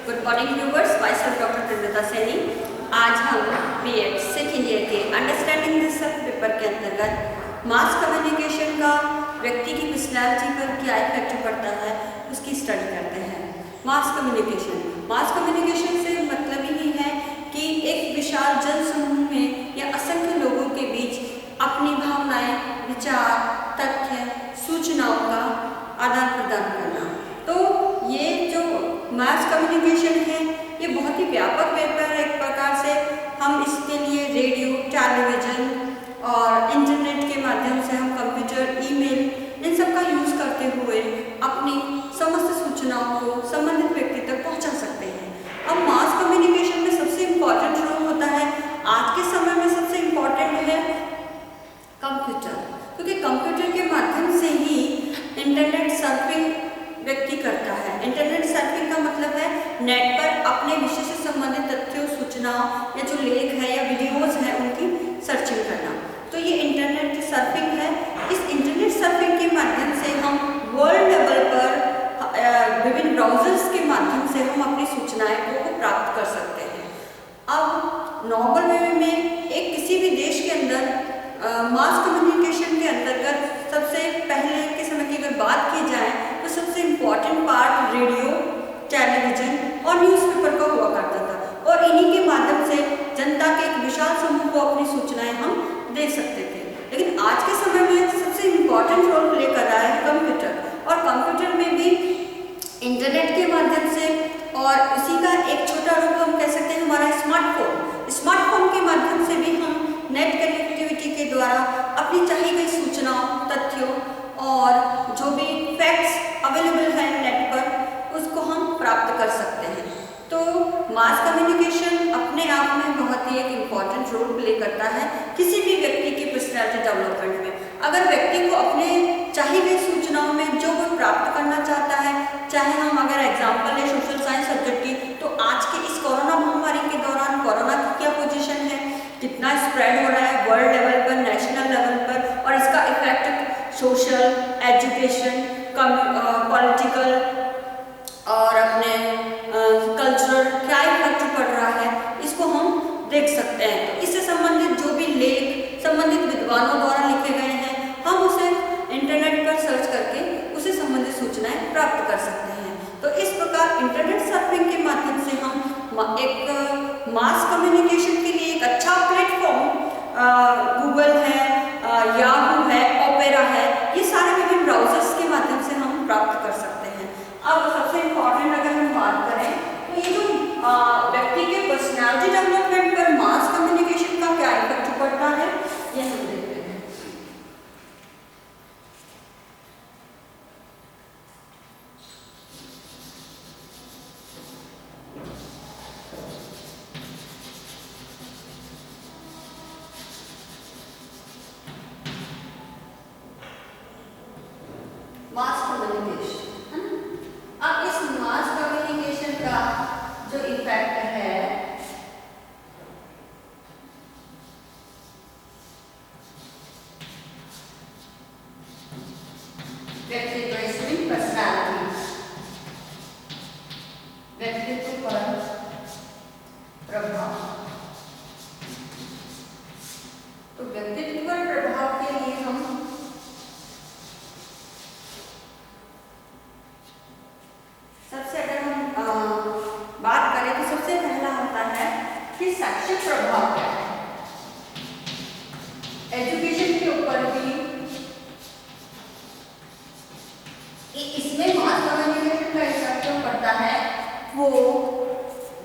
Good morning viewers, myself doctor Pranata Saini. आज हम BEd second year के अंडरस्टैंडिंग द सेल्फ पेपर के अंतर्गत मास कम्युनिकेशन का व्यक्ति की पर्सनैलिटी पर क्या इफेक्ट पड़ता है उसकी स्टडी करते हैं। मास कम्युनिकेशन से मतलब ही है कि एक विशाल जन समूह में या असंख्य लोगों के बीच अपनी भावनाएं, विचार, तथ्य, सूचनाओं का आदान प्रदान करना। तो ये जो मास कम्युनिकेशन है ये बहुत ही व्यापक पेपर है। एक प्रकार से हम इसके लिए रेडियो, टेलीविजन और इंटरनेट के माध्यम से हम कंप्यूटर, ईमेल इन सब का यूज़ करते हुए अपनी समस्त सूचनाओं को संबंधित व्यक्ति तक पहुंचा सकते हैं। अब मास कम्युनिकेशन में सबसे इम्पॉर्टेंट रोल होता है, आज के समय में सबसे इम्पॉर्टेंट है कंप्यूटर, क्योंकि कंप्यूटर के माध्यम से ही इंटरनेट सर्फिंग व्यक्ति करता है। इंटरनेट सर्फिंग का मतलब है नेट पर अपने विषय से संबंधित तथ्यों, सूचनाओं या जो लेख है या वीडियोस हैं उनकी सर्चिंग करना। तो ये इंटरनेट सर्फिंग है। इस इंटरनेट सर्फिंग के माध्यम से हम वर्ल्ड लेवल पर विभिन्न ब्राउजर्स के माध्यम से हम अपनी सूचनाएं को प्राप्त कर सकते हैं। अब नॉर्मल वे में एक किसी भी देश के अंदर मास कम्युनिकेशन के अंतर्गत सबसे पहले के समय की अगर बात की जाए तो सबसे इम्पॉर्टेंट पार्ट रेडियो, टेलीविजन और न्यूज़पेपर का हुआ करता था, और इन्हीं के माध्यम से जनता के एक विशाल समूह को अपनी सूचनाएं हम दे सकते थे। लेकिन आज के समय में सबसे इम्पॉर्टेंट रोल प्ले कर रहा है कंप्यूटर, और कंप्यूटर में भी इंटरनेट के माध्यम से, और उसी का एक छोटा रूप हम कह सकते हैं हमारा स्मार्टफोन के माध्यम से भी हम नेट कनेक्टिविटी के द्वारा अपनी चाही गई सूचनाओं, तथ्यों और जो भी फैक्ट्स अवेलेबल हैं नेट पर उसको हम प्राप्त कर सकते हैं। तो मास कम्युनिकेशन अपने आप में बहुत ही एक इम्पॉर्टेंट रोल प्ले करता है किसी भी व्यक्ति की पर्सनैलिटी डेवलपमेंट में। अगर व्यक्ति को अपने चाही गई सूचनाओं में जो वो प्राप्त करना चाहता है, चाहे हम अगर एग्जाम्पल लें सोशल साइंस सब्जेक्ट की, तो आज के इस कोरोना महामारी के दौरान कोरोना की क्या पोजीशन है, कितना स्प्रेड हो रहा है वर्ल्ड लेवल पर, नेशनल लेवल पर, और इसका इफेक्ट सोशल, एजुकेशन, पॉलिटिकल और अपने कल्चरल क्या इफेक्ट पड़ रहा है, इसको हम देख सकते हैं। तो इससे संबंधित जो भी लेख संबंधित विद्वानों द्वारा लिखे गए हैं, हम उसे इंटरनेट पर सर्च करके उसे संबंधित सूचनाएं प्राप्त कर सकते हैं। तो इस प्रकार इंटरनेट सर्फिंग के माध्यम से हम एक मास कम्युनिकेशन के लिए एक अच्छा प्लेटफॉर्म गूगल है, याहू है, ओपेरा है, ये सारे विभिन्न ब्राउजर्स के माध्यम से हम प्राप्त कर सकते हैं। अब सबसे इम्पॉर्टेंट अगर हम बात करें तो ये जो व्यक्ति के पर्सनैलिटी डेवलपमेंट पर मास कम्युनिकेशन का क्या इफेक्ट पड़ता है ये हम देखते हैं। मास कम्युनिकेशन, है ना? अब इस मास कम्युनिकेशन का जो इफेक्ट है व्यक्तित्व पर प्रभाव, तो व्यक्तित्व पर प्रभाव के लिए हम सबसे अगर हम बात करें तो सबसे पहला होता है कि शैक्षिक प्रभाव क्या है। एजुकेशन के ऊपर भी इसमें मास कम्युनिकेशन का इफेक्ट जो पड़ता है वो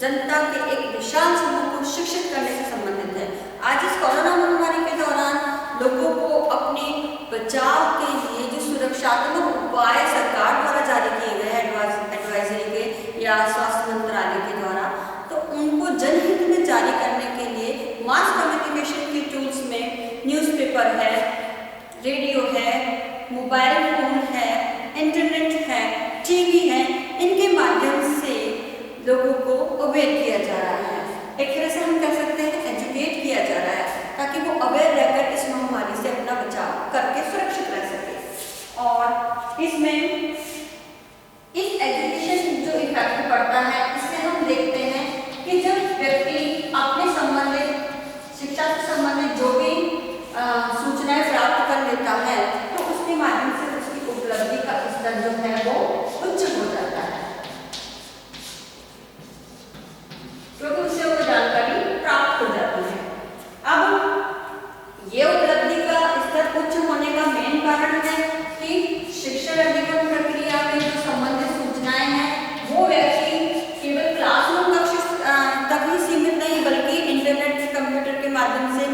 जनता के एक विशाल समूह को शिक्षित करने से संबंधित है। आज इस कोरोना महामारी के दौरान लोगों को अपने बचाव के लिए जो सुरक्षात्मक उपाय सरकार द्वारा जारी किए गए हैं एडवाइजरी के या स्वास्थ्य मंत्रालय के द्वारा, तो उनको जनहित में जारी करने के लिए मास कम्युनिकेशन के टूल्स में न्यूज़पेपर है, रेडियो है, मोबाइल फोन है, इंटरनेट है, टीवी है, इनके माध्यम से लोगों को अवेयर किया जा रहा है। एक तरह से हम कह सकते हैं एजुकेट किया जा रहा है ताकि वो अवेयर रहकर इस महामारी से अपना बचाव करके सुरक्षित रह सके। और इसमें इस एजुकेशन जो इफेक्ट पड़ता है इससे हम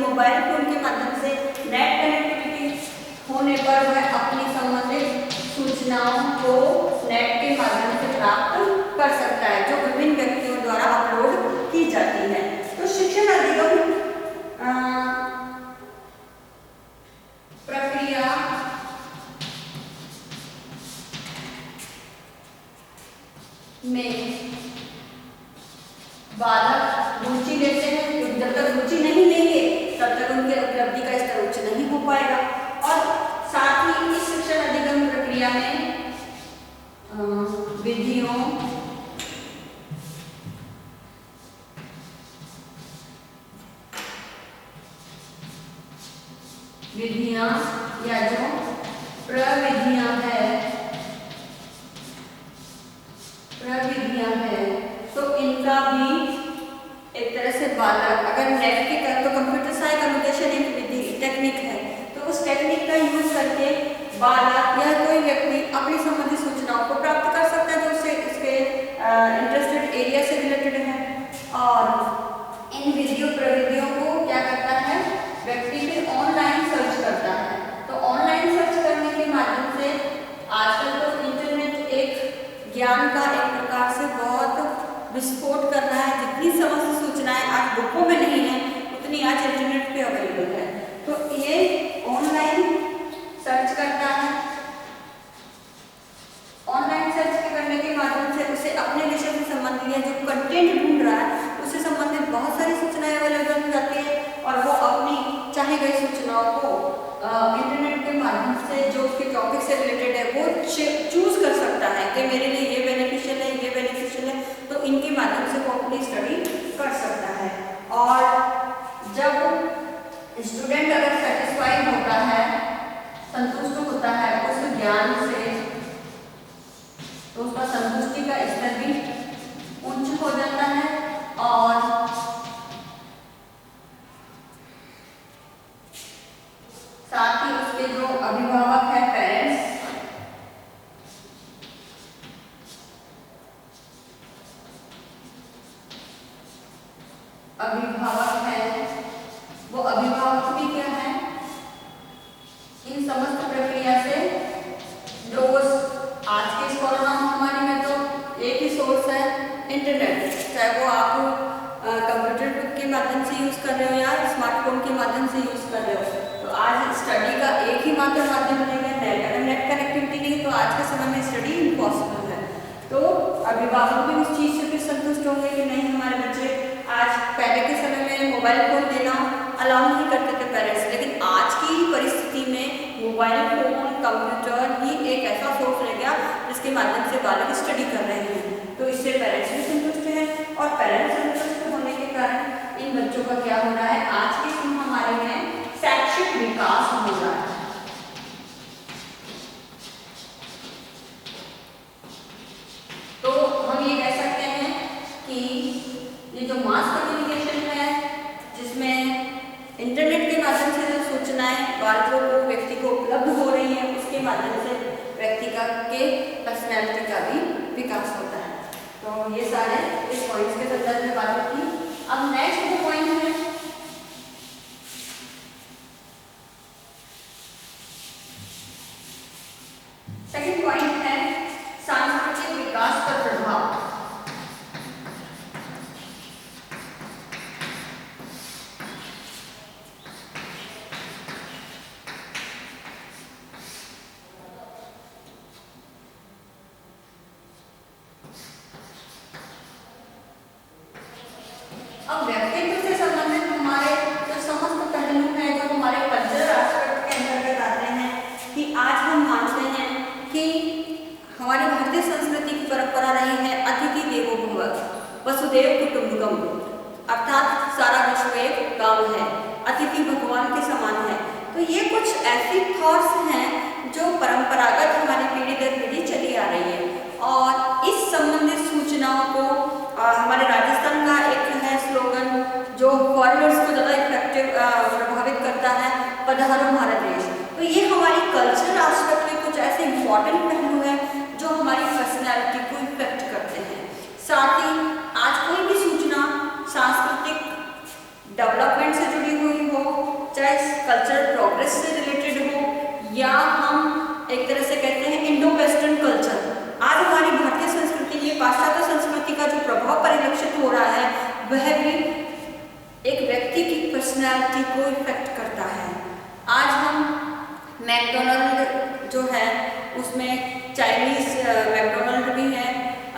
मोबाइल फोन के माध्यम से नेट कनेक्टिविटी होने पर वह अपनी संबंधित सूचनाओं को नेट के माध्यम से प्राप्त कर सकता है, जो विभिन्न व्यक्तियों द्वारा अपलोड की जाती है। तो शिक्षण अधिगम प्रक्रिया में बालक रुचि लेते हैं। जब तक रुचि नहीं लेंगे तब तक उनके उपलब्धि का स्तर उच्च नहीं हो पाएगा। और साथ ही इस शिक्षण अधिगम प्रक्रिया में विधियां या जो प्रविधियां हैं तो इनका भी एक तरह से बालक अगर नेट के तो कंप्यूटर साइंस कम्युनिकेशन एक विधि टेक्निक है, तो उस टेक्निक का यूज करके बालक या कोई व्यक्ति अपनी संबंधित सूचनाओं को प्राप्त कर सकता है जो उससे इसके इंटरेस्टेड एरिया से रिलेटेड है। और इन विधियों प्रविधियों को क्या करता है व्यक्ति फिर ऑनलाइन सर्च करता है। तो ऑनलाइन सर्च करने के माध्यम से आजकल तो इंटरनेट एक ज्ञान का एक प्रकार से बहुत विस्फोट कर रहा है। जितनी समस्त सूचनाएं आज बुकों में नहीं है उतनी आज इंटरनेट पे अवेलेबल है। तो ये ऑनलाइन सर्च करता है। ऑनलाइन सर्च करने के माध्यम से उसे अपने विषय से संबंधित या जो कंटेंट ढूंढ रहा है उससे संबंधित बहुत सारी सूचनाएं अवेलेबल हो जाती है और वो अपनी चाहे गई सूचनाओं को इंटरनेट के माध्यम से जो उसके टॉपिक से रिलेटेड है वो चूज कर सकता है कि मेरे लिए ये बेनिफिशियल है, ये बेनिफिशियल है, तो इनके माध्यम से वो अपनी स्टडी कर सकता है। और जब स्टूडेंट अगर सेटिस्फाइड होता है, संतुष्ट होता है उस ज्ञान से, तो उसका संतुष्टि का स्तर भी उच्च हो जाता है। और साथ ही उसके जो अभिभावक है पेरेंट्स, अभिभावक है वो अभिभावक भी क्या है इन समस्त प्रक्रिया से जो आज के इस कोरोना महामारी में तो एक ही सोर्स है इंटरनेट, चाहे वो आप कंप्यूटर के माध्यम से यूज कर रहे हो या स्मार्टफोन के माध्यम से यूज कर रहे हो। तो आज स्टडी का एक ही मात्र माध्यम रहेगा नेट। अगर नेट कनेक्टिविटी नहीं तो आज के समय में स्टडी इम्पॉसिबल है। तो अभिभावक भी उस चीज से भी संतुष्ट होंगे कि नहीं हमारे बच्चे आज, पहले के समय में मोबाइल फोन देना अलाउ नहीं करते थे पेरेंट्स, लेकिन आज की परिस्थिति में मोबाइल फोन कंप्यूटर ही एक ऐसा सोर्स रह गया जिसके माध्यम से बालक स्टडी कर रहे हैं। तो इससे पेरेंट्स भी संतुष्ट हैं और पेरेंट्स संतुष्ट होने के कारण इन बच्चों का क्या हो रहा है, आज की इस महामारी में शैक्षिक विकास हो रहा है। तो हम ये कह सकते हैं कि ये जो मास कम्युनिकेशन है जिसमें इंटरनेट के माध्यम से जो सूचनाएं बालकों को व्यक्ति को उपलब्ध हो रही है उसके माध्यम से व्यक्ति का के पर्सनैलिटी का भी विकास होता है। तो ये सारे इस पॉइंट्स के संदर्भ में बातें थी। अब नेक्स्ट जो पॉइंट है सेकंड पॉइंट है सांस्कृतिक विकास का प्रभाव। अब व्यक्तित्व से संबंधित हमारे जो समस्त पहलू हैं जो हमारे कल्चरल एस्पेक्ट के अंतर्गत आते हैं कि आज हम मानते हैं कि हमारी भारतीय संस्कृति की परंपरा रही है अतिथि देवो भव, वसुदेव कुटुंबकम, अर्थात सारा विश्व एक गांव है, अतिथि भगवान के समान है। तो ये कुछ ऐसी थॉट्स हैं जो परंपरागत हमारी पीढ़ी दर पीढ़ी चली आ रही है और इस संबंधित सूचनाओं को हमारे राजस्थान का एक है स्लोगन जो फॉरेनर्स को ज़्यादा इफेक्टिव प्रभावित करता है, पधारो भारत देश। तो ये हमारी कल्चरल एस्पेक्ट के कुछ ऐसे इंपॉर्टेंट पहलू हैं जो हमारी पर्सनैलिटी को इफेक्ट करते हैं। साथ ही आज कोई भी सूचना सांस्कृतिक डेवलपमेंट से जुड़ी हुई हो भारत से रिलेटेड हो या हम एक तरह से कहते हैं इंडो वेस्टर्न कल्चर, आज हमारी भारतीय संस्कृति में पाश्चात्य संस्कृति का जो प्रभाव परिलक्षित हो रहा है वह भी एक व्यक्ति की पर्सनैलिटी को इफेक्ट करता है। आज हम मैकडोनल्ड जो है उसमें चाइनीज़ मैकडोनल्ड भी है,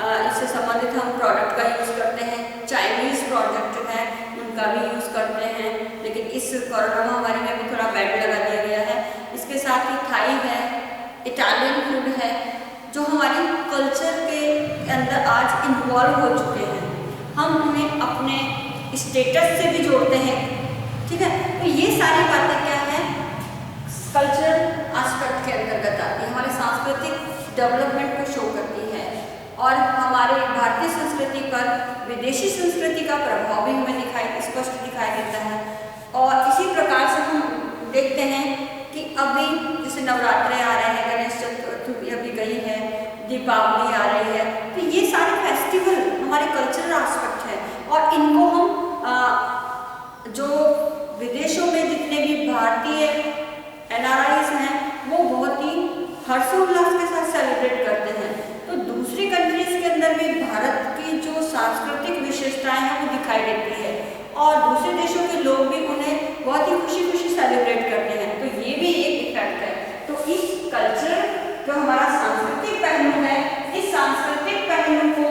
इससे संबंधित हम प्रोडक्ट का यूज़ करते हैं, चाइनीज़ प्रोडक्ट जो है उनका भी यूज़ करते हैं, लेकिन इस कोरोना महामारी में भी थोड़ा बैन लगा दिया गया है। इसके साथ ही थाई है, इटालियन फूड है, जो हमारी कल्चर के अंदर आज इन्वॉल्व हो चुके हैं, हम उन्हें अपने स्टेटस से भी जोड़ते हैं। ठीक है, तो ये सारी बातें क्या है कल्चर एस्पेक्ट के अंतर्गत आती है, हमारे सांस्कृतिक डेवलपमेंट को शो करती है और हमारे भारतीय संस्कृति पर विदेशी संस्कृति का प्रभाव भी हमें स्पष्ट दिखाई देता है। और इसी प्रकार से हम देखते हैं कि अभी जैसे नवरात्रे आ रहे हैं, गणेश चतुर्थी अभी गई है, दीपावली आ रही है, तो ये सारे फेस्टिवल हमारे कल्चरल एस्पेक्ट है और इनको हम जो विदेशों में जितने भी भारतीय NRIs हैं वो बहुत ही हर्षोल्लास के साथ सेलिब्रेट करते हैं। तो दूसरी कंट्रीज के अंदर भी भारत की जो सांस्कृतिक विशेषताएं हैं वो दिखाई देती है और दूसरे देशों के लोग भी उन्हें बहुत ही खुशी खुशी सेलिब्रेट करते हैं। तो ये भी एक इफेक्ट है। तो इस कल्चर जो हमारा सांस्कृतिक पहलू है, इस सांस्कृतिक पहलू को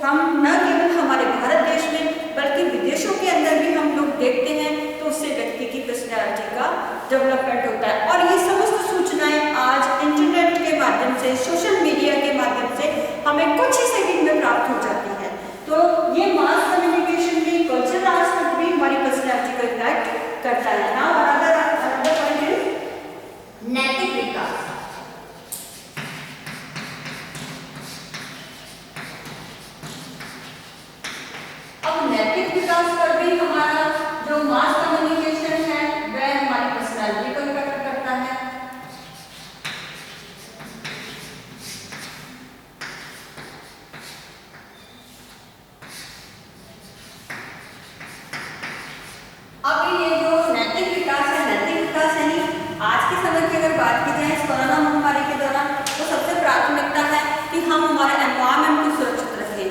हम न केवल हमारे भारत देश में बल्कि विदेशों के अंदर भी हम लोग देखते हैं, तो उससे व्यक्ति की पर्सनैलिटी का डेवलपमेंट होता है। और ये समस्त सूचनाएं आज इंटरनेट के माध्यम से, सोशल मीडिया के माध्यम से हमें कुछ ही सेकंड में प्राप्त हो जाती है। तो ये मास कम्युनिकेशन की कल्चरल एस्पेक्ट भी हमारी पर्सनैलिटी को इफेक्ट करता है ना। और अदर पॉइंट इज नैतिक विकास। अब नैतिक विकास पर भी हमारा जो मास कम्युनिकेशन है वह हमारी पर्सनैलिटी को इफेक्ट करता है। अब ये जो नैतिक विकास है, नैतिक विकास यानी आज के समय की अगर बात की जाए इस कोरोना महामारी के दौरान, तो सबसे प्राथमिकता है कि हम हमारे एनवायरनमेंट को सुरक्षित रखें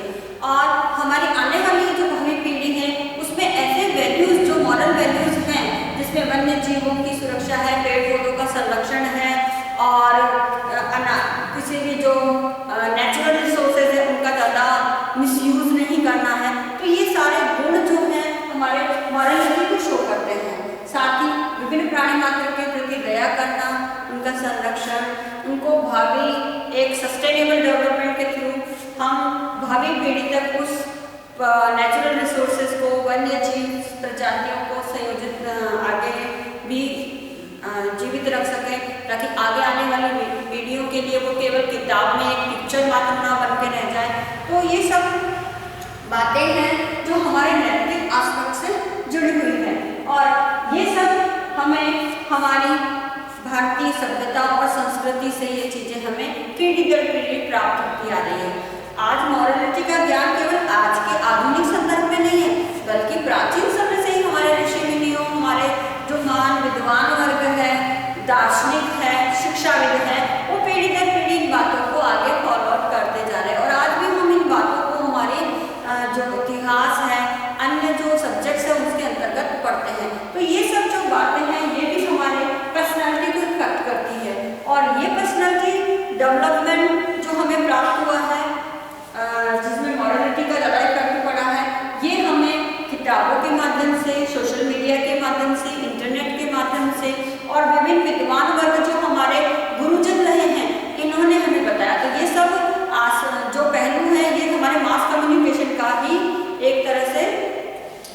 और हमारी आने वाली जो भावी पीढ़ी है उसमें ऐसे वैल्यूज जो मॉरल वैल्यूज हैं जिसमें वन्य जीवों की सुरक्षा है, पेड़ पौधों का संरक्षण है और किसी भी जो नेचुरल रिसोर्सेज है उनका ज़्यादा मिसयूज नहीं करना है। तो ये सारे गुण जो हैं हमारे मॉरलिटी को शो करते हैं। साथ ही विभिन्न प्राणी मात्र के प्रति दया करना, उनका संरक्षण, उनको भावी एक सस्टेनेबल डेवलपमेंट के थ्रू हम भावी पीढ़ी तक उस नेचुरल रिसोर्सेज को, वन्य जीव प्रजातियों को संयोजित आगे भी जीवित रख सकें, ताकि आगे आने वाली पीढ़ियों के लिए वो केवल किताब में एक पिक्चर मात्र ना बन के रह जाए। तो ये सब बातें हैं जो हमारे नैतिक एस्पेक्ट से जुड़ी हुई हैं और ये सब हमें हमारी भारतीय सभ्यता और संस्कृति से ये चीज़ें हमें पीढ़ी दर पीढ़ी प्राप्त होती आ रही है। आज मॉरलिटी का ज्ञान केवल आज के आधुनिक संदर्भ में नहीं है, बल्कि प्राचीन समय से ही हमारे ऋषि मुनियों, हमारे जो महान विद्वान वर्ग है, दार्शनिक है, शिक्षाविद है, वो पीढ़ी दर पीढ़ी इन बातों को आगे फॉरवर्ड करते जा रहे हैं और आज भी हम इन बातों को हमारे जो इतिहास है, अन्य जो सब्जेक्ट्स हैं उसके अंतर्गत पढ़ते हैं। तो ये सब जो बातें हैं ये भी हमारे पर्सनैलिटी को इफेक्ट करती है और ये पर्सनैलिटी डेवलपमेंट जो हमें प्राप्त हुआ है, जिसमें मॉरलिटी का ज़्यादा इफेक्ट पड़ा है, ये हमें किताबों के माध्यम से, सोशल मीडिया के माध्यम से, इंटरनेट के माध्यम से और विभिन्न विद्वान वर्ग जो हमारे गुरुजन रहे हैं इन्होंने हमें बताया। तो ये सब जो पहलू है ये हमारे मास कम्युनिकेशन का ही एक तरह से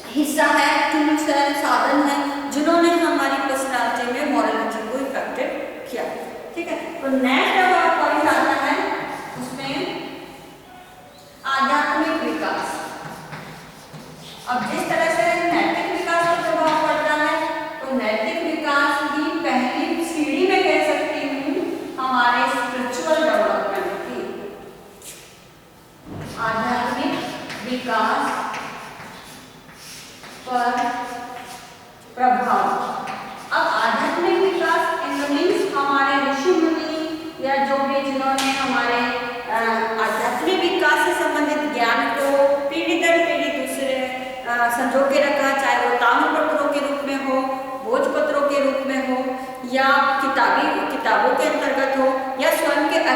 हिस्सा है, टूल्स है, साधन है, जिन्होंने हमारी पर्सनैलिटी में मॉरलिटी को इफेक्टेड किया। ठीक है, तो नेक्स्ट पॉइंट आता है उसमें आध्यात्मिक विकास। अब जिस तरह से नैतिक विकास का प्रभाव पड़ता है, तो नैतिक विकास की पहली सीढ़ी में कह सकती हूँ हमारे स्पिरिचुअल डेवलपमेंट की। आध्यात्मिक विकास पर प्रभाव। अब आध्यात्मिक विकास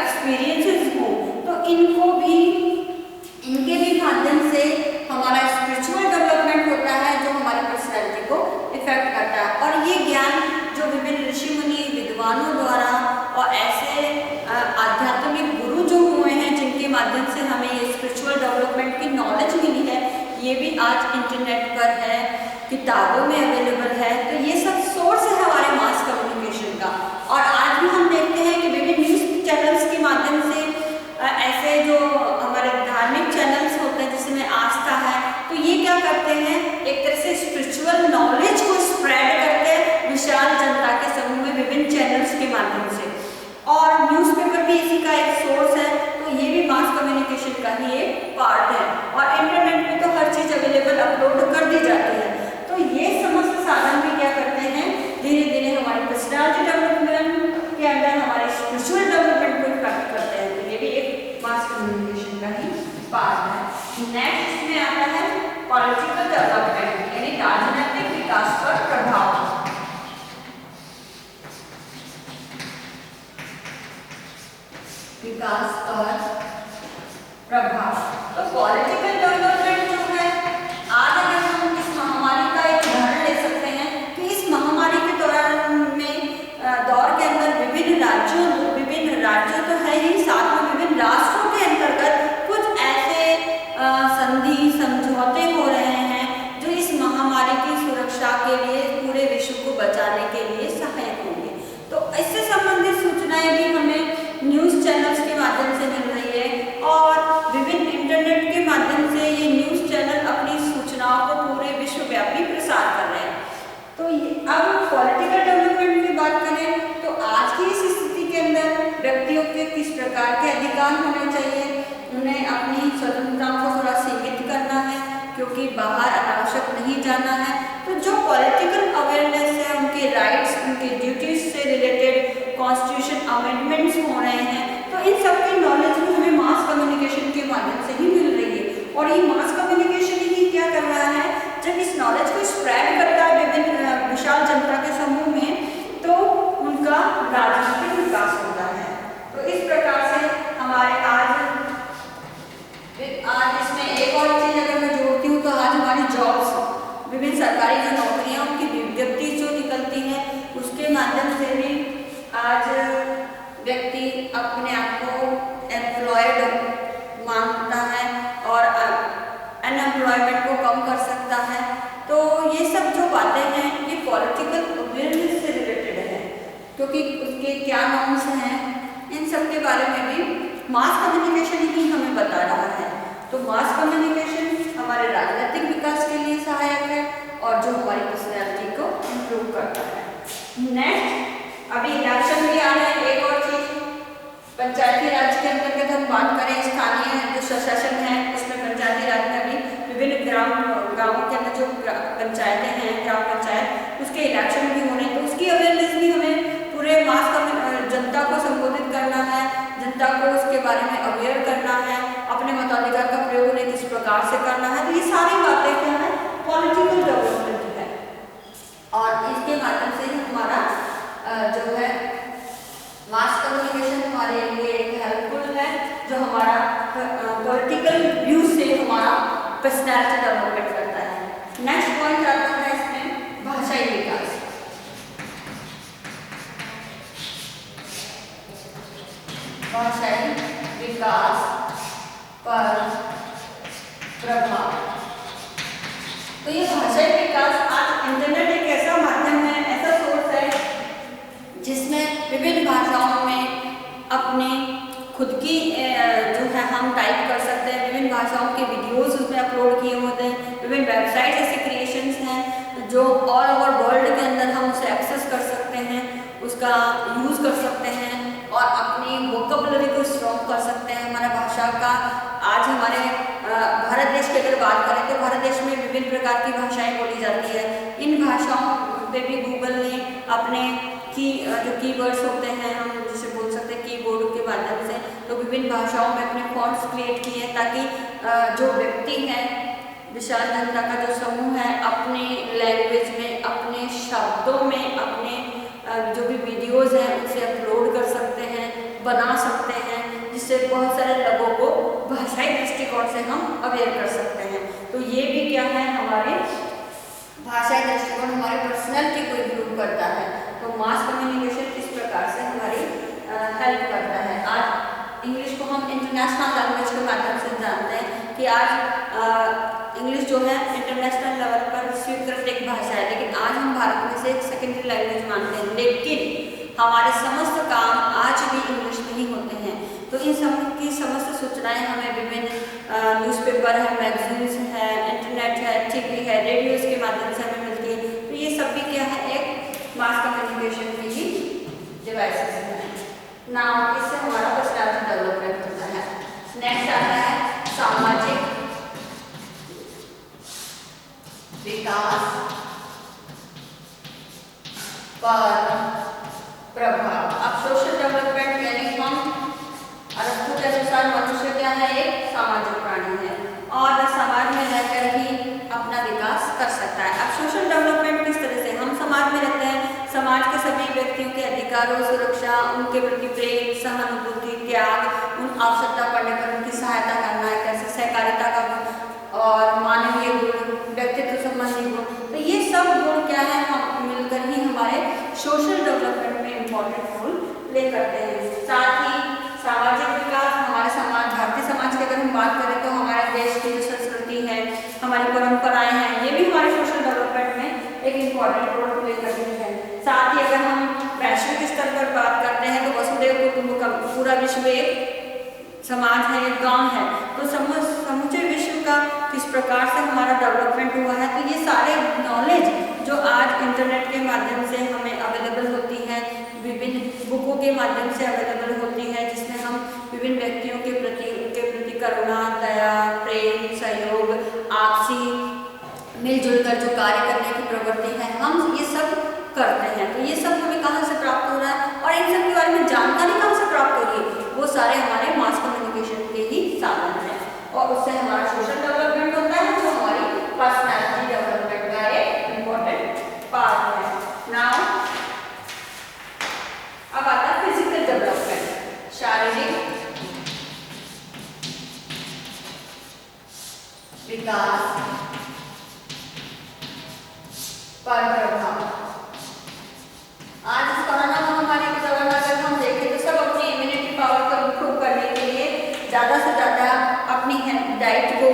एक्सपीरियंसेस हों, तो इनके भी माध्यम से हमारा स्पिरिचुअल डेवलपमेंट होता है, जो हमारी पर्सनैलिटी को इफेक्ट करता है। और ये ज्ञान जो विभिन्न ऋषि मुनि विद्वानों द्वारा और ऐसे आध्यात्मिक गुरु जो हुए हैं जिनके माध्यम से हमें ये स्पिरिचुअल डेवलपमेंट की नॉलेज मिली है, ये भी आज इंटरनेट पर है, किताबों में अवेलेबल है। तो ये सब सोर्स है हमारे मास कम्युनिकेशन का। और आज भी हम देखते हैं कि विभिन्न न्यूज़ चैनल्स के माध्यम से ऐसे जो हमारे धार्मिक चैनल्स होते हैं जिसमें आस्था है, तो ये क्या करते हैं, एक तरह से स्पिरिचुअल नॉलेज को स्प्रेड करते हैं विशाल जनता के समूह में विभिन्न चैनल्स के माध्यम से। और न्यूज़पेपर भी इसी का एक सोर्स है, तो ये भी मास कम्युनिकेशन का ही एक पार्ट है। और इंटरनेट पे तो हर चीज़ अवेलेबल अपलोड कर दी जाती है। तो ये समस्त साधन भी क्या करते हैं, धीरे धीरे हमारी पर्सनैलिटी डेवलपमेंट के अंदर हमारे स्पिरिचुअल डेवलपमेंट को इफेक्ट करते हैं। तो ये भी एक मास कम्युनिकेशन का ही पार्ट है। नेक्स्ट में आता है पॉलिटिकल डेवलपमेंट, यानी राजनीतिक विकास पर प्रभाव। विकास और प्रभाव। तो पॉलिटिकल डेवलपमेंट जो है, आज अगर हम इस महामारी का एक उदाहरण ले सकते हैं कि इस महामारी के दौर के अंदर विभिन्न राज्यों तो है ही, साथ में विभिन्न राष्ट्रों के अंतर्गत कुछ ऐसे संधि समझौते हो रहे हैं जो इस महामारी की सुरक्षा के लिए पूरे विश्व को बचाने के लिए सहायक होंगे। तो इससे संबंधित सूचनाएं भी हमें न्यूज़ चैनल्स के माध्यम से मिल रही है, और विभिन्न इंटरनेट के माध्यम से ये न्यूज़ चैनल अपनी सूचनाओं को पूरे विश्वव्यापी प्रसार कर रहे हैं। तो अब पॉलिटिकल डेवलपमेंट की बात करें तो आज की इस स्थिति के अंदर व्यक्तियों के किस प्रकार के अधिकार होने चाहिए, उन्हें अपनी स्वतंत्रताओं को थोड़ा सीमित करना है, क्योंकि बाहर अनावश्यक नहीं जाना है। तो जो पॉलिटिकल अवेयरनेस है, उनके राइट्स, उनके ड्यूटीज से रिलेटेड कॉन्स्टिट्यूशन अमेंडमेंट्स हो रहे हैं, तो इन सब की नॉलेज भी हमें मास कम्युनिकेशन के माध्यम से ही मिल रही है। और ये मास कम्युनिकेशन ही क्या कर रहा है, जब इस नॉलेज को स्प्रेड करता है विभिन्न विशाल जनता के समूह में, तो उनका राजनीतिक विकास होता है। तो इस प्रकार से हमारे आज इसमें एक और चीज़ अगर मैं जोड़ती हूँ, तो आज हमारी जॉब्स, विभिन्न सरकारी जो नौकरियाँ, उनकी विज्ञप्ति जो निकलती हैं, उसके माध्यम से भी आज व्यक्ति अपने आप को एम्प्लॉयड मानता है और अनएम्प्लॉयमेंट को कम कर सकता है। तो ये सब जो बातें हैं, ये पॉलिटिकल अवेयरनेस से रिलेटेड है, क्योंकि उसके क्या नॉर्म्स हैं, इन सब के बारे में भी मास कम्युनिकेशन ही हमें बता रहा है। तो मास कम्युनिकेशन हमारे राजनीतिक विकास के लिए सहायक है और जो हमारी पर्सनैलिटी को इम्प्रूव करता है। नेक्स्ट, अभी इलेक्शन भी आ रहे हैं। एक और चीज़, पंचायती राज के अंतर्गत हम बात करें, स्थानीय जो शासन है उसमें पंचायती राज में भी विभिन्न गाँवों के अंदर जो पंचायतें हैं, ग्राम पंचायत, उसके इलेक्शन भी होने, तो उसकी अवेयरनेस भी हमें पूरे मास जनता को संबोधित करना है, जनता को उसके बारे में अवेयर करना है, अपने मताधिकार का प्रयोग उन्हें किस प्रकार से करना है। तो ये सारी बातें क्या है, पॉलिटिकल डेवलपमेंट है, और इसके माध्यम से ही हमारा जो है मास कम्युनिकेशन हमारे लिए एक हेल्पफुल है, जो हमारा पॉलिटिकल व्यू से हमारा पर्सनैलिटी डेवलपमेंट करता है। नेक्स्ट पॉइंट आता है इसमें भाषाई विकास। भाषाई विकास पर प्रभाव। तो ये भाषाई विकास, आज इंटरनेट एक ऐसा माध्यम है, ऐसा सोर्स है जिसमें विभिन्न भाषाओं में अपने खुद की जो है हम टाइप कर सकते हैं, विभिन्न भाषाओं के वीडियोस उसमें अपलोड किए होते हैं, विभिन्न वेबसाइट ऐसे क्रिएशंस हैं जो ऑल ओवर वर्ल्ड के अंदर हम उसे एक्सेस कर सकते हैं, उसका यूज़ कर सकते हैं और अपनी वोकैबुलरी को स्ट्रॉन्ग कर सकते हैं। हमारा भाषा का आज हमारे भारत देश की अगर बात करें तो भारत देश में विभिन्न प्रकार की भाषाएं बोली जाती है। इन भाषाओं पे भी गूगल ने अपने जो कीवर्ड्स होते हैं, हम जिसे बोल सकते हैं कीबोर्ड के माध्यम से, तो विभिन्न भाषाओं में अपने फॉन्ट्स क्रिएट किए हैं ताकि जो व्यक्ति हैं, विशाल जनता का जो समूह है, अपने लैंग्वेज में, अपने शब्दों में, अपने जो भी वीडियोज़ हैं उसे अपलोड कर सकते हैं, बना सकते हैं जिससे बहुत सारे लोगों को भाषाई दृष्टिकोण से हम अवेयर कर सकते हैं। तो ये भी क्या है, हमारे भाषाई दृष्टिकोण हमारे पर्सनैलिटी को इम्प्रूव करता है। तो मास कम्युनिकेशन इस प्रकार से हमारी हेल्प करता है। आज इंग्लिश को हम इंटरनेशनल लैंग्वेज के माध्यम से जानते हैं कि आज इंग्लिश जो है इंटरनेशनल लेवल पर स्वीकृत एक भाषा है, लेकिन आज हम भारत में से एक सेकेंडरी लैंग्वेज मानते हैं। लेकिन हमारे समस्त काम आज भी इंग्लिश में ही होते हैं। तो इन सब की समस्त सूचनाएं हमें विभिन्न न्यूज़पेपर है, मैगजीन्स है, इंटरनेट है, टीवी है, रेडियोज के माध्यम से हमें मिलती है। तो ये सब भी क्या है, एक मास कम्युनिकेशन की ही डिवाइसेस हैं। नाउ इससे हमारा पर्सनैलिटी डेवलपमेंट होता है। नेक्स्ट आता है सामाजिक विकास पर प्रभाव। अब सोशल डेवलपमेंट यानी हम अरस्तु के अनुसार मनुष्य क्या है, एक सामाजिक प्राणी है और समाज में रहकर ही अपना विकास कर सकता है। अब सोशल डेवलपमेंट किस तरह से, हम समाज में रहते हैं, समाज के सभी व्यक्तियों के अधिकारों, सुरक्षा, उनके प्रति प्रेम, सहानुभूति, त्याग, उन आवश्यकता पड़ने पर उनकी सहायता करना है, कैसे सहकारिता का गुण और मानवीय गुण, व्यक्तित्व संबंधी गुण। तो ये सब गुण क्या है, हम मिलकर ही हमारे सोशल डेवलपमेंट में इम्पोर्टेंट रोल प्ले करते हैं। साथ ही सामाजिक विकास, हमारे समाज, भारतीय समाज की अगर हम बात करें तो हमारे देश की जो संस्कृति है, हमारी परंपराएं हैं, ये भी हमारे सोशल डेवलपमेंट में एक इम्पॉर्टेंट रोल प्ले करती है। साथ ही अगर हम वैश्विक स्तर पर बात करते हैं तो वसुधैव कुटुंबकम, पूरा विश्व एक समाज है, एक गांव है। तो समूचे विश्व का किस प्रकार से हमारा डेवलपमेंट हुआ है, तो ये सारे नॉलेज जो आज इंटरनेट के माध्यम से हमें अवेलेबल होती है, विभिन्न बुकों के माध्यम से अवेलेबल होती है, जिसमें हम विभिन्न व्यक्तियों के प्रति, उनके प्रति करुणा, दया, प्रेम, सहयोग, आपसी मिलजुल कर जो कार्य करने की प्रवृत्ति है, हम ये सब करते हैं। तो ये सब हमें कहाँ से प्राप्त हो रहा है और इन सब के बारे में जानकारी कहाँ से प्राप्त हो रही है, वो सारे हमारे मास कम्युनिकेशन के ही साधन हैं और उससे हमारा सोशल डेवलपमेंट होता है, जो हमारी पर्सनैलिटी डेवलपमेंट का एक इम्पोर्टेंट पार्ट है। नाउ अब आता है फिजिकल डेवलपमेंट, शारीरिक विकास पर प्रभाव। आज इस कोरोना महामारी के दौरान अगर हम देखें तो सब अपनी इम्यूनिटी पावर को इम्प्रूव करने के लिए ज़्यादा से ज़्यादा अपनी डाइट को,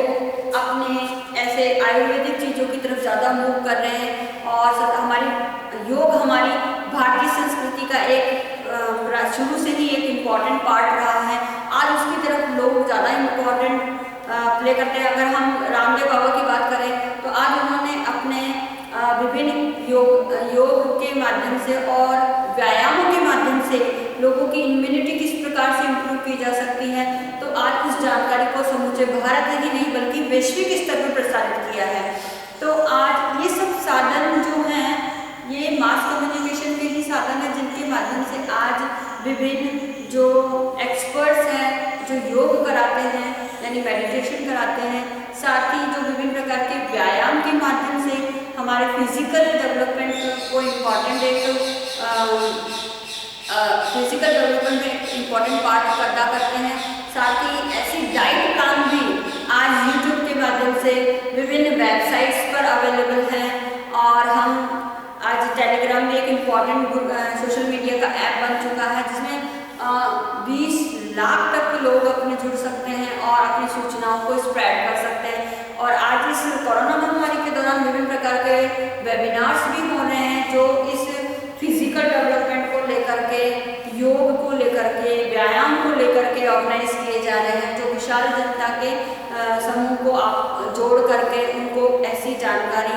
अपने ऐसे आयुर्वेदिक चीज़ों की तरफ ज़्यादा मूव कर रहे हैं और हमारी योग, हमारी भारतीय संस्कृति का एक शुरू से ही एक इम्पॉर्टेंट पार्ट रहा है। आज उसकी तरफ लोग ज़्यादा इम्पॉर्टेंट प्ले करते हैं। अगर हम रामदेव बाबा की बात करें तो आज उन्होंने अपने विभिन्न योग के माध्यम से और व्यायामों के माध्यम से लोगों की इम्यूनिटी किस प्रकार से इम्प्रूव की जा सकती है, तो आज उस जानकारी को समूचे भारत ही नहीं बल्कि वैश्विक स्तर पर प्रसारित किया है। तो आज ये सब साधन जो हैं, ये मास कम्युनिकेशन के ही साधन है, जिनके माध्यम से आज विभिन्न जो एक्सपर्ट्स हैं, जो योग कराते हैं यानी मेडिटेशन कराते हैं, साथ ही जो विभिन्न प्रकार के व्यायाम के माध्यम से हमारे फिजिकल डेवलपमेंट को इम्पॉर्टेंट एक फिजिकल डेवलपमेंट में इम्पॉर्टेंट पार्ट अदा करते हैं। साथ ही ऐसी डाइट प्लान भी आज यूट्यूब के माध्यम से विभिन्न वेबसाइट्स पर अवेलेबल हैं और हम आज टेलीग्राम भी एक इम्पॉर्टेंट सोशल मीडिया का ऐप बन चुका है, जिसमें 20 लाख तक के लोग अपने जुड़ सकते हैं और अपनी सूचनाओं को स्प्रेड कर सकते हैं। और आज इस कोरोना महामारी के दौरान विभिन्न प्रकार के वेबिनार्स भी हो रहे हैं जो इस फिजिकल डेवलपमेंट को लेकर के, योग को लेकर के, व्यायाम को लेकर के ऑर्गेनाइज किए जा रहे हैं, जो विशाल जनता के समूह को जोड़ करके उनको ऐसी जानकारी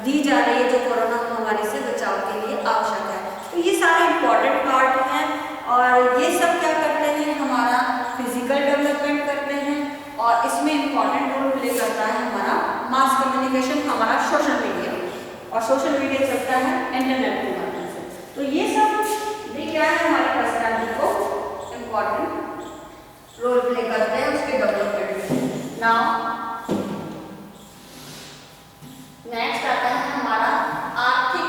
दी जा रही है जो कोरोना महामारी से बचाव के लिए आवश्यक है। तो ये सारे इम्पॉर्टेंट पार्ट हैं और ये सब क्या करते हैं, हमारा फिजिकल डेवलपमेंट करते हैं और इसमें इम्पॉर्टेंट रोल प्ले करता है हमारा मास कम्युनिकेशन, हमारा सोशल मीडिया, और सोशल मीडिया चलता है इंटरनेट के माध्यम से। तो ये सब भी क्या है, हमारी पर्सनैलिटी को इम्पॉर्टेंट रोल प्ले करते हैं उसके डेवलपमेंट में। नाउ नेक्स्ट आता है हमारा आर्थिक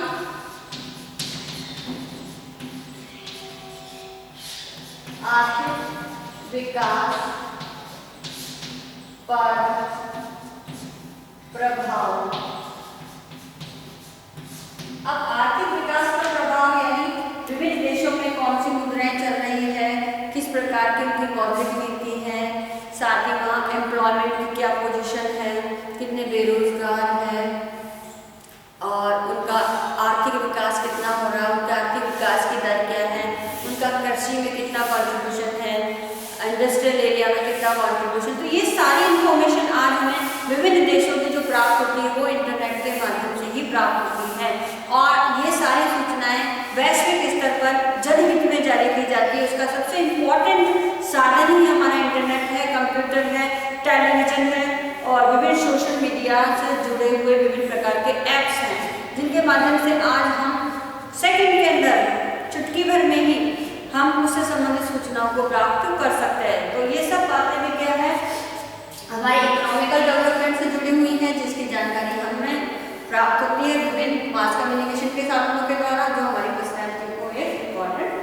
विकास विकास पर प्रभाव। अब आर्थिक विकास पर प्रभाव यानी विभिन्न देशों में कौन सी मुद्राएं चल रही है, किस प्रकार की उनकी मौद्रिक नीति है, साथ ही वहाँ एम्प्लॉयमेंट की क्या पोजीशन है, कितने बेरोजगार हैं और उनका आर्थिक विकास कितना हो रहा है, उनका आर्थिक विकास की दर क्या है, उनका कृषि में कितना कॉन्ट्रीब्यूशन है, इंडस्ट्रियल एरिया में कितना कॉन्ट्रीब्यूशन। तो ये सारी इंफॉर्मेशन आज हमें विभिन्न देशों की जो प्राप्त होती है वो इंटरनेट के माध्यम से ही प्राप्त होती है और ये सारी सूचनाएं वैश्विक स्तर पर जनहित में जारी की जाती है। उसका सबसे इम्पोर्टेंट साधन ही हमारा इंटरनेट है, कंप्यूटर है, टेलीविजन है और विभिन्न सोशल मीडिया से जुड़े हुए विभिन्न प्रकार के ऐप्स हैं, जिनके माध्यम से आज हम सेकंड के अंदर चुटकी भर में ही हम उससे संबंधित सूचनाओं को प्राप्त कर सकते हैं। तो ये सब बातें भी क्या है, हमारी इकोनॉमिकल डेवलपमेंट से जुड़ी हुई है, जिसकी जानकारी हमें प्राप्त होती है विभिन्न मास कम्युनिकेशन के साधनों के द्वारा, जो हमारी पर्सनैलिटी को एक इम्पोर्टेंट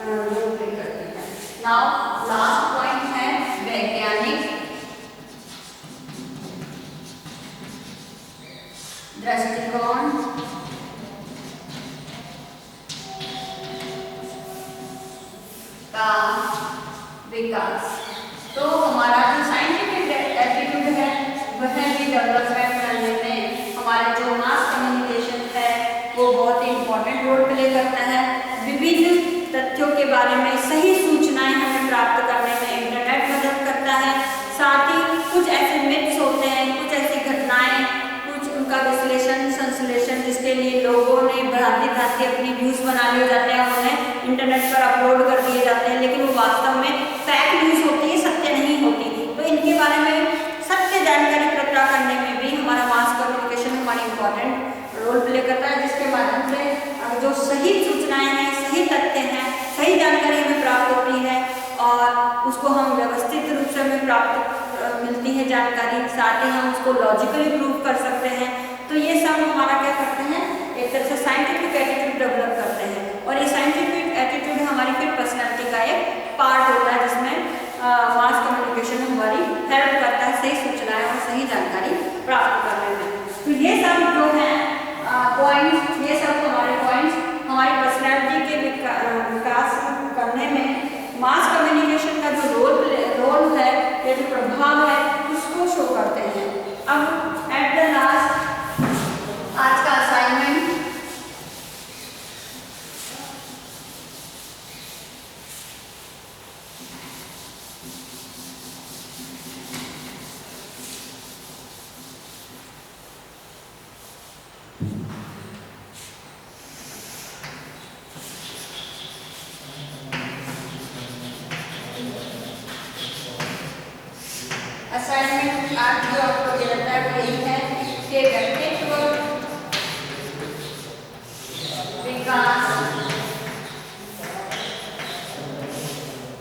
रोल प्ले करते हैं। नाउ लास्ट पॉइंट है वैज्ञानिक दृष्टिकोण का विकास। तो हमारा जो साइंटिफिक एटीट्यूड है वह भी डेवलपमेंट करने में हमारे जो मास कम्युनिकेशन है वो बहुत ही इम्पोर्टेंट रोल प्ले करता है। विभिन्न तथ्यों के बारे में सही सूचनाएं हमें प्राप्त करने में इंटरनेट मदद करता है। साथ ही कुछ ऐसे मिथ्स होते हैं, कुछ ऐसी घटनाएं, कुछ उनका विश्लेषण संश्लेषण जिसके लिए लोगों ने भांति अपनी व्यूज बना लिए जाते हैं, उन्हें इंटरनेट पर अपलोड कर दिए जाते हैं, लेकिन वो वास्तव में फेक न्यूज होती है, सत्य नहीं होती। तो इनके बारे में सत्य जानकारी प्राप्त करने में भी हमारा मास कम्युनिकेशन हमारी इंपॉर्टेंट रोल प्ले करता है, जिसके माध्यम से जो सही सूचनाएं हैं, सही तथ्य हैं, सही जानकारी हमें प्राप्त होती है और उसको हम व्यवस्थित रूप से हमें प्राप्त मिलती है जानकारी, साथ ही हम उसको लॉजिकली प्रूव कर सकते हैं। तो ये सब हमारा क्या करते हैं, एक तरह से साइंटिफिक एटीट्यूड डेवलप करते हैं और ये साइंटिफिक एटीट्यूड हमारी फिर पर्सनैलिटी का एक पार्ट होता है, जिसमें मास कम्युनिकेशन हमारी हेल्प करता है सही सूचनाएं और सही जानकारी प्राप्त करने में। तो ये सब जो है पॉइंट्स, ये सब हमारे पॉइंट्स हमारी पर्सनैलिटी के विकास करने में मास कम्युनिकेशन का जो रोल है या जो प्रभाव है उसको शो करते हैं। अब एट द लास्ट आज का असाइनमेंट, असाइनमेंट आज जो आपको दिया जाता है वो यही है कि व्यक्तित्व विकास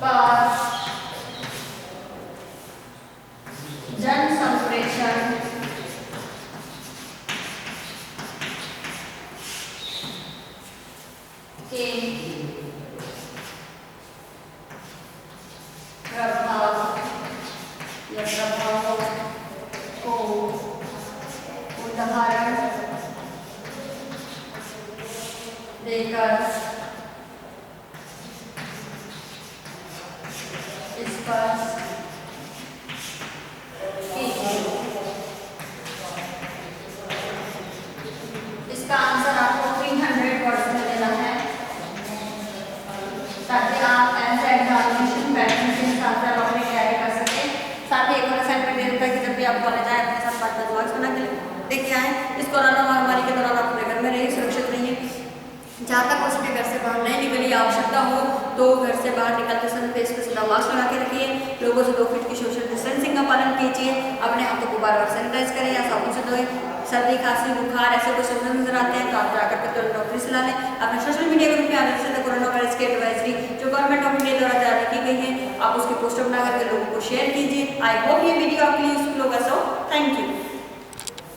पर जन संप्रेषण के प्रभाव को उदाहरण देकर स्पष्ट कीजिए। इसका आंसर आपको 300 वर्ड्स में देना है ताकि आप ऐसे एग्जामिनेशन पैटर्न के हिसाब से अपनी तैयारी कर सकें। साथ ही एक और असाइनमेंट दे देता है कि जब भी आप कॉलेज आए अपने साथ 5 बॉक्स बना के लेके आए। इस कोरोना महामारी के दौरान आप अपने घर में रहिए, सुरक्षित रहिए। जहाँ तक हो सके घर से बाहर नहीं निकलिए, आवश्यकता हो तो घर से बाहर निकलते समय फेस पे सीधा मास्क लगा के रखिए। लोगों से 2 फीट की सोशल डिस्टेंसिंग का पालन कीजिए। अपने हाथों को बार-बार सैनिटाइज करें या साबुन से धोएं। सर्दी खांसी बुखार ऐसे कोई सिम्टम्स नजर आते हैं तो आप जाकर के तुरंत डॉक्टर से ला लें। अपने सोशल मीडिया ग्रुप में आने से कोरोना वायरस की एडवाइजरी जो गवर्नमेंट ऑफ इंडिया द्वारा जारी की गई है, आप उसकी पोस्टर बना करके लोगों को शेयर कीजिए। आई होप ये वीडियो आपके लिए यूजफुल होगा। So thank you.